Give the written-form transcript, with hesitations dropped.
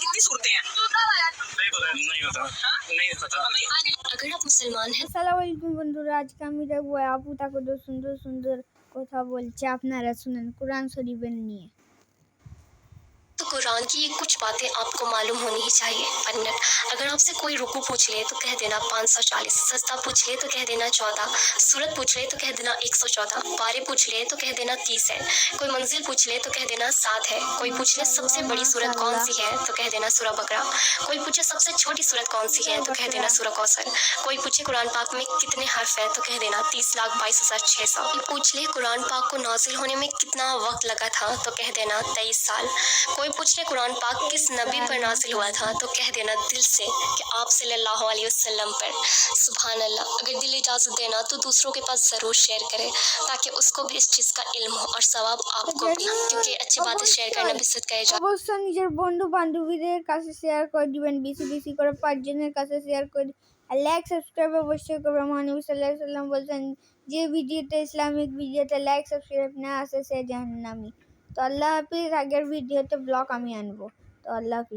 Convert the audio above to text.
कितनी सूरतें हैं? नहीं पता। अगर आप मुसलमान हैं। আসসালামু আলাইকুম বন্ধুরা, আজকে আমি দেখবো আপু তাকে সুন্দর সুন্দর কথা বলছে, আপনারা শুনেন কোরআন শরীফের নিয়ে। तो कुरान की कुछ बातें आपको मालूम होनी ही चाहिए। पन्नत, अगर आपसे कोई रुकू पूछ ले तो कह देना 540, सजदा पूछ ले तो कह देना 14, सूरत पूछ ले तो कह देना 114, पारे पूछ ले तो कह देना 30 है, कोई मंजिल पूछ ले तो कह देना 7 है, कोई पूछ ले सबसे बड़ी सूरत कौन सी है तो कह देना सूरह बकरा, कोई पूछे सबसे छोटी सूरत कौन सी है तो कह देना सूरह कौसर, कोई पूछे कुरान पाक में कितने हर्फ है तो कह देना 30,22,600, कोई पूछ ले कुरान पाक को नाजिल होने में कितना वक्त लगा था तो कह देना 23 साल, कोई पूछ ले कुरान पाक किस नबी पर नाजिल हुआ था तो कह देना दिल से कि आप सल्लल्लाहु अलैहि वसल्लम पर। सुभान अल्लाह। अगर दिल इजाज़त देना तो दूसरों के पास ज़रूर शेयर करें ताकि उसको भी इस चीज़ का इल्म हो और सवाब आपको भी, क्योंकि अच्छी बातें शेयर करना भी सदका है। অবশ্যই নিজের বন্ধু বান্ধবীদের কাছে শেয়ার করে দিবেন, বেশি বেশি করে 5 জনের কাছে শেয়ার করে আর লাইক সাবস্ক্রাইব অবশ্যই করবেন। মহানবী সাল্লাল্লাহু আলাইহি ওয়াসাল্লাম বলেছেন, যে ভিডিওতে ইসলামিক ভিডিওতে লাইক সাবস্ক্রাইব না আসে সে জাহান্নামী। তো আল্লাহ হাফিজ। আগের ভিডিওতে ব্লগ আমি আনবো। তো আল্লাহ হাফিজ।